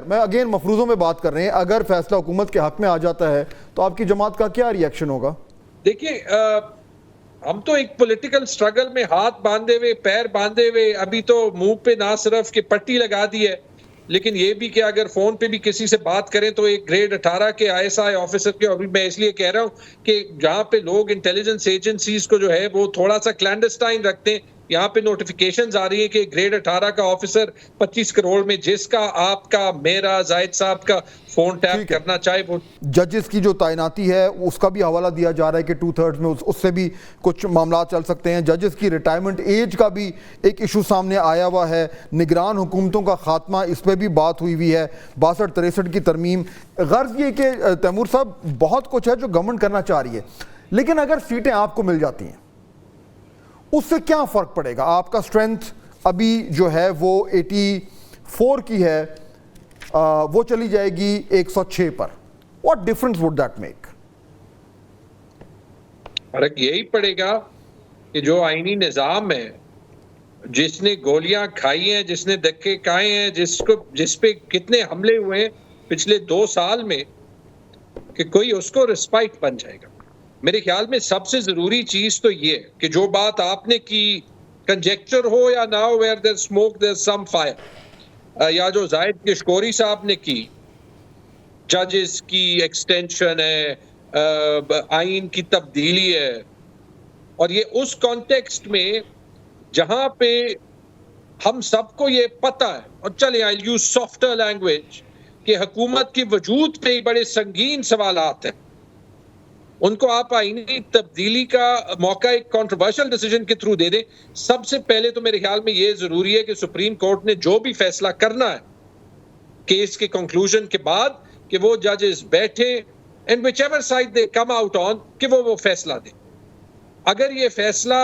میں اگین مفروضوں میں بات کر رہے ہیں، اگر فیصلہ حکومت کے حق میں آ جاتا ہے تو آپ کی جماعت کا کیا ری ایکشن ہوگا؟ دیکھیے ہم تو ایک پولیٹیکل سٹرگل میں ہاتھ باندھے ہوئے، پیر باندھے ہوئے، ابھی تو منہ پہ نہ صرف کہ پٹی لگا دی ہے، لیکن یہ بھی کہ اگر فون پہ بھی کسی سے بات کریں تو ایک گریڈ 18 کے ISI آفیسر کے، اور میں اس لیے کہہ رہا ہوں کہ جہاں پہ لوگ انٹیلیجنس ایجنسیز کو جو ہے وہ تھوڑا سا کلینڈسٹائن رکھتے ہیں، یہاں پہ نوٹیفیکیشنز آ رہی ہیں کہ گریڈ 18 کا آفیسر 25 کروڑ میں جس کا آپ کا میرا زاہد صاحب کا فون ٹیپ کرنا چاہے وہ ججز کی جو تعیناتی ہے اس کا بھی حوالہ دیا جا رہا ہے کہ 2/3 میں اس سے بھی کچھ معاملات چل سکتے ہیں. ججز کی ریٹائرمنٹ ایج کا بھی ایک ایشو سامنے آیا ہوا ہے. نگران حکومتوں کا خاتمہ، اس پہ بھی بات ہوئی ہے. 62-63 کی ترمیم. غرض یہ کہ تیمور صاحب بہت کچھ ہے جو گورنمنٹ کرنا چاہ رہی ہے، لیکن اگر سیٹیں آپ کو مل جاتی ہیں اس سے کیا فرق پڑے گا؟ آپ کا سٹرینتھ ابھی جو ہے وہ 84 کی ہے، وہ چلی جائے گی 106 پر. What difference would that make? فرق یہی پڑے گا کہ جو آئینی نظام ہے، جس نے گولیاں کھائی ہیں، جس نے دھکے کھائے ہیں، جس پہ کتنے حملے ہوئے ہیں پچھلے 2 سال میں، کہ کوئی اس کو رسپائٹ بن جائے گا. میرے خیال میں سب سے ضروری چیز تو یہ کہ جو بات آپ نے کی، کنجیکچر ہو یا نہ ہو، where there's smoke there's some fire، یا جو زاہد کشکوری صاحب نے کی، ججز کی ایکسٹینشن ہے، آئین کی تبدیلی ہے، اور یہ اس کانٹیکسٹ میں جہاں پہ ہم سب کو یہ پتہ ہے، اور چلیں I'll use softer language، کہ حکومت کے وجود پہ بڑے سنگین سوالات ہیں، ان کو آپ آئینی تبدیلی کا موقع ایک کنٹروورشل ڈیسیجن کے تھرو دے دیں. سب سے پہلے تو میرے خیال میں یہ ضروری ہے کہ سپریم کورٹ نے جو بھی فیصلہ کرنا ہے کیس کے کنکلوژن کے بعد، کہ وہ ججز بیٹھے and which ever side they come out on, کہ وہ فیصلہ دیں. اگر یہ فیصلہ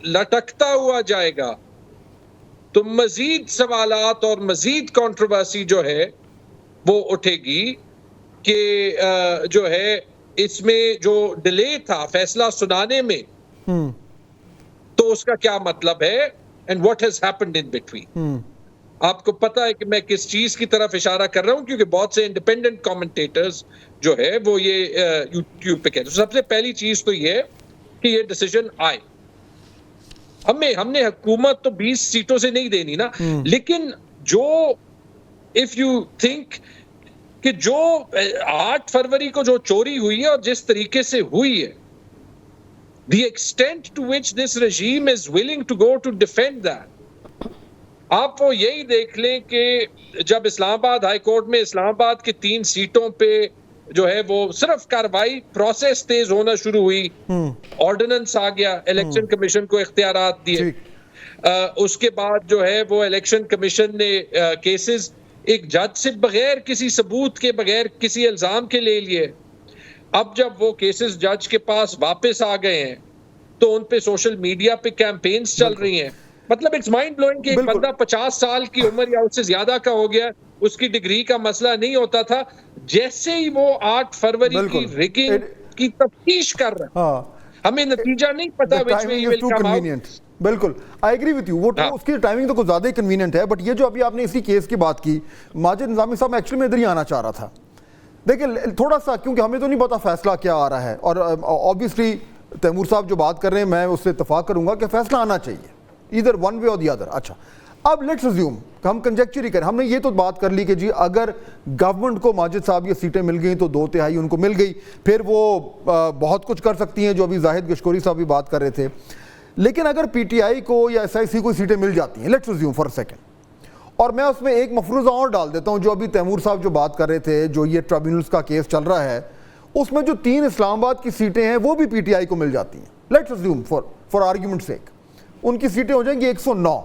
لٹکتا ہوا جائے گا تو مزید سوالات اور مزید کنٹروورسی جو ہے وہ اٹھے گی کہ جو ہے اس میں جو ڈیلے تھا فیصلہ سنانے میں، تو اس کا کیا مطلب ہے، and what has happened in between. آپ کو پتا ہے کہ میں کس چیز کی طرف اشارہ کر رہا ہوں، کیونکہ بہت سے انڈیپینڈنٹ کامنٹیٹرز جو ہے وہ یہ یوٹیوب پہ کہتے ہیں. سب سے پہلی چیز تو یہ کہ یہ ڈیسیجن آئے. ہم نے حکومت تو 20 سیٹوں سے نہیں دینی نا، لیکن جو اف یو تھنک کہ جو 8 فروری کو جو چوری ہوئی ہے اور جس طریقے سے ہوئی ہے، the extent to which this regime is willing to go to defend that، آپ وہ یہی دیکھ لیں کہ جب اسلام آباد ہائی کورٹ میں اسلام آباد کی 3 سیٹوں پہ جو ہے وہ صرف کاروائی پروسیس تیز ہونا شروع ہوئی، آرڈیننس آ گیا، الیکشن کمیشن کو اختیارات دیے، اس کے بعد جو ہے وہ الیکشن کمیشن نے کیسز ایک جج سے بغیر کسی ثبوت کے، بغیر کسی الزام کے لے لیے. اب جب وہ کیسز جج کے پاس واپس آ گئے ہیں تو ان پہ سوشل میڈیا پہ کیمپینز چل رہی ہیں. مطلب اٹس مائنڈ بلوئنگ کہ ایک بندہ 50 سال کی عمر یا اس سے زیادہ کا ہو گیا، اس کی ڈگری کا مسئلہ نہیں ہوتا تھا، جیسے ہی وہ 8 فروری کی ریگنگ کی تفتیش کر رہا ہے، ہمیں نتیجہ نہیں پتا which way he will come out. بالکل آئی ایگری وتھ یو. وہ اس کی ٹائمنگ تو کچھ زیادہ ہی کنوینئنٹ ہے. بٹ یہ جو ابھی آپ نے اسی کیس کی بات کی، ماجد نظامی صاحب، میں ایکچولی میں ادھر ہی آنا چاہ رہا تھا. دیکھیں تھوڑا سا، کیونکہ ہمیں تو نہیں پتا فیصلہ کیا آ رہا ہے، اور آبویسلی تیمور صاحب جو بات کر رہے ہیں میں اس سے اتفاق کروں گا کہ فیصلہ آنا چاہیے، ادھر ون وے اور دی ادر. اچھا اب لیٹس اسیوم ہم کنجیکچر ہی کریں. ہم نے یہ تو بات کر لی کہ جی اگر گورنمنٹ کو ماجد صاحب یہ سیٹیں مل گئیں تو 2/3 ان کو مل گئی، پھر وہ بہت کچھ کر سکتی ہیں، جو ابھی زاہد کشکوری صاحب بھی بات کر رہے تھے. لیکن اگر پی ٹی آئی کو یا SIC کو سیٹیں مل جاتی ہیں، let's assume for a second, اور میں اس میں ایک مفروضہ اور ڈال دیتا ہوں جو ابھی تیمور صاحب جو بات کر رہے تھے، جو یہ ٹرائبیونلز کا کیس چل رہا ہے، اس میں جو 3 اسلام آباد کی سیٹیں ہیں وہ بھی پی ٹی آئی کو مل جاتی ہیں. لیٹس اسیوم فار آرگیومنٹ سیک ان کی سیٹیں ہو جائیں گی 109.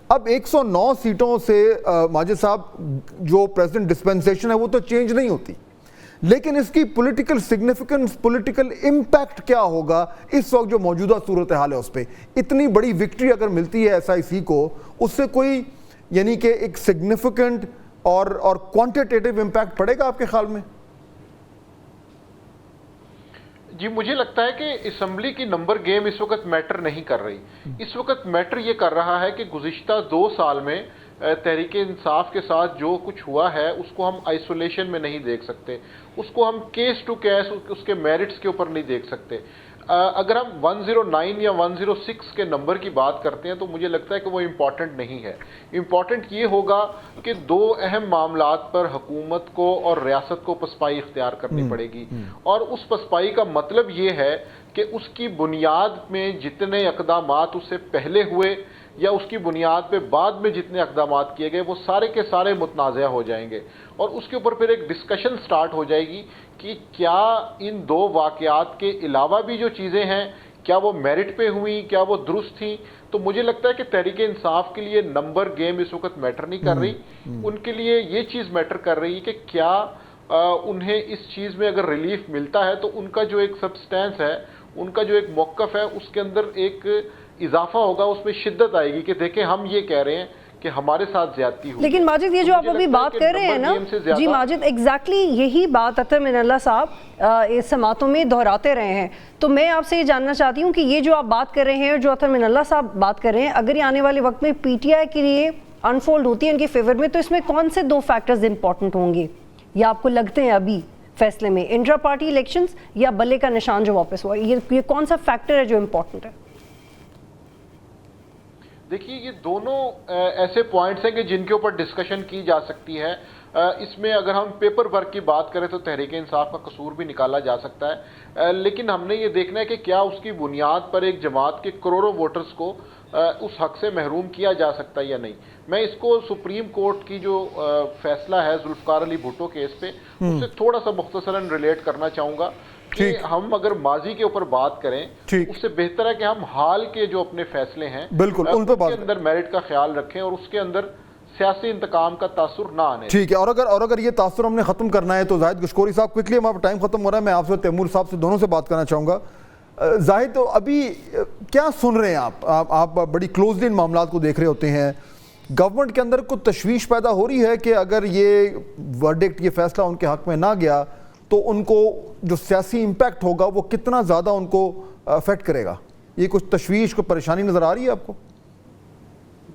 اب 109 سیٹوں سے ماجد صاحب جو پریزیڈنٹ ڈسپینسیشن ہے وہ تو چینج نہیں ہوتی، لیکن اس کی پولیٹیکل سگنیفیکنس، پولیٹیکل امپیکٹ کیا ہوگا اس وقت جو موجودہ صورتحال ہے اس پہ. اتنی بڑی وکٹری اگر ملتی ہے SIC کو، اس سے کوئی یعنی کہ ایک سگنیفیکنٹ اور کوانٹیٹیو امپیکٹ پڑے گا آپ کے خیال میں؟ جی مجھے لگتا ہے کہ اسمبلی کی نمبر گیم اس وقت میٹر نہیں کر رہی. اس وقت میٹر یہ کر رہا ہے کہ گزشتہ 2 سال میں تحریک انصاف کے ساتھ جو کچھ ہوا ہے اس کو ہم آئسولیشن میں نہیں دیکھ سکتے، اس کو ہم کیس ٹو کیس اس کے میرٹس کے اوپر نہیں دیکھ سکتے۔ اگر ہم 109 یا 106 کے نمبر کی بات کرتے ہیں تو مجھے لگتا ہے کہ وہ امپورٹنٹ نہیں ہے۔ امپورٹنٹ یہ ہوگا کہ دو اہم معاملات پر حکومت کو اور ریاست کو پسپائی اختیار کرنی پڑے گی، اور اس پسپائی کا مطلب یہ ہے کہ اس کی بنیاد میں جتنے اقدامات اس سے پہلے ہوئے یا اس کی بنیاد پہ بعد میں جتنے اقدامات کیے گئے وہ سارے کے سارے متنازع ہو جائیں گے، اور اس کے اوپر پھر ایک ڈسکشن سٹارٹ ہو جائے گی کہ کیا ان دو واقعات کے علاوہ بھی جو چیزیں ہیں کیا وہ میرٹ پہ ہوئیں، کیا وہ درست تھیں۔ تو مجھے لگتا ہے کہ تحریک انصاف کے لیے نمبر گیم اس وقت میٹر نہیں کر رہی، ان کے لیے یہ چیز میٹر کر رہی ہے کہ کیا انہیں اس چیز میں اگر ریلیف ملتا ہے تو ان کا جو ایک سبسٹینس ہے، ان کا جو ایک موقف ہے، اس کے اندر ایک اضافہ ہوگا، اس میں شدت آئے گی کہ دیکھیں ہم یہ کہہ رہے ہیں کہ ہمارے ساتھ زیادتی ہوئی۔ لیکن ماجد یہ جو آپ ابھی بات کر رہے ہیں نا، جی ماجد ایگزیکٹلی یہی بات اطہر من اللہ صاحب اس سماعتوں میں دہراتے رہے ہیں، تو میں آپ سے یہ جاننا چاہتی ہوں کہ یہ جو آپ بات کر رہے ہیں اور جو اطہر من اللہ صاحب بات کر رہے ہیں، اگر یہ آنے والے وقت میں پی ٹی آئی کے لیے انفولڈ ہوتی ہے ان کے فیور میں، تو اس میں کون سے دو فیکٹرز امپورٹنٹ ہوں گے یا آپ کو لگتے ہیں ابھی فیصلے میں، انٹرا پارٹی الیکشنز یا بلے کا نشان جو واپس ہوا، یہ کون سا فیکٹر ہے جو امپورٹنٹ ہے؟ دیکھیے یہ دونوں ایسے پوائنٹس ہیں کہ جن کے اوپر ڈسکشن کی جا سکتی ہے۔ اس میں اگر ہم پیپر ورک کی بات کریں تو تحریک انصاف کا قصور بھی نکالا جا سکتا ہے، لیکن ہم نے یہ دیکھنا ہے کہ کیا اس کی بنیاد پر ایک جماعت کے کروڑوں ووٹرز کو اس حق سے محروم کیا جا سکتا ہے یا نہیں۔ میں اس کو سپریم کورٹ کی جو فیصلہ ہے ذوالفقار علی بھٹو کیس پہ، اس سے تھوڑا سا مختصراً ریلیٹ کرنا چاہوں گا کہ ہم اگر ماضی کے اوپر بات کریں اس سے بہتر ہے کہ ہم حال کے جو اپنے فیصلے ہیں بالکل ان کے اندر میرٹ کا خیال رکھیں اور اس کے اندر سیاسی انتقام کا تاثر نہ آنے۔ ٹھیک ہے، اور اگر یہ تاثر ہم نے ختم کرنا ہے تو زاہد گشکوری صاحب کوئکلی، ہمارا ٹائم ختم ہو رہا ہے، میں آپ سے تیمور صاحب سے دونوں سے بات کرنا چاہوں گا۔ زاہد تو ابھی کیا سن رہے ہیں آپ بڑی کلوزلی ان معاملات کو دیکھ رہے ہوتے ہیں، گورنمنٹ کے اندر کوئی تشویش پیدا ہو رہی ہے کہ اگر یہ ورڈکٹ، یہ فیصلہ ان کے حق میں نہ گیا تو ان کو جو سیاسی امپیکٹ ہوگا وہ کتنا زیادہ ان کو افیکٹ کرے گا؟ یہ کچھ تشویش، کوئی پریشانی نظر آ رہی ہے آپ کو؟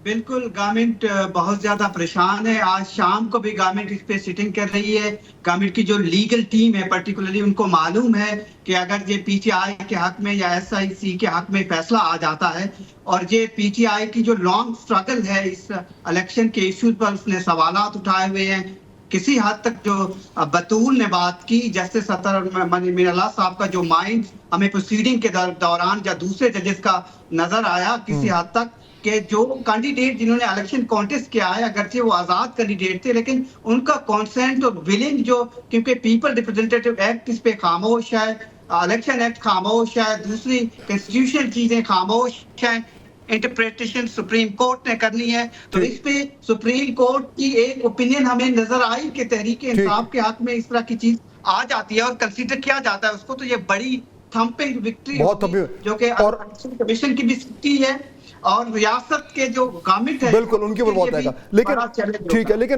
بالکل، گورنمنٹ بہت زیادہ پریشان ہے۔ آج شام کو بھی گورنمنٹ اس پہ سٹنگ کر رہی ہے۔ گورنمنٹ کی جو لیگل ٹیم ہے پرٹیکولرلی ان کو معلوم ہے کہ اگر یہ پی ٹی آئی کے حق میں یا ایس آئی سی کے حق میں فیصلہ آ جاتا ہے، اور یہ پی ٹی آئی کی جو لانگ سٹرگل ہے اس الیکشن کے ایشوز پر، اس نے سوالات اٹھائے ہوئے ہیں۔ کسی حد تک جو بطول نے بات کی، جسٹس اطہر من اللہ صاحب کا جو مائنڈ ہمیں پروسیڈنگ کے دوران یا دوسرے ججز کا نظر آیا کسی حد تک، کہ جو کینڈیڈیٹ جنہوں نے الیکشن کانٹیسٹ کیا ہے اگرچہ وہ آزاد کینڈیڈیٹ تھے، لیکن ان کا کانسنٹ اور ولنگ جو، کیونکہ پیپل ریپرزینٹیٹو ایکٹ اس پہ خاموش ہے، الیکشن ایکٹ خاموش ہے، دوسری کنسٹیٹیوشنل چیزیں خاموش ہیں، انٹرپریٹیشن سپریم کورٹ نے کرنی ہے۔ تو اس پہ سپریم کورٹ کی ایک اوپینین ہمیں نظر آئی کہ تحریک انصاف کے حق میں اس طرح کی چیز آ جاتی ہے اور کنسیڈر کیا جاتا ہے اس کو، تو یہ بڑی تھمپنگ وکٹری ہوگی جو کہ الیکشن کمیشن کی بھی سکتی ہے اور ریاست کے جو گورنمنٹ ہے بالکل ان کے اوپر بہت آئے گا۔ لیکن ٹھیک ہے، لیکن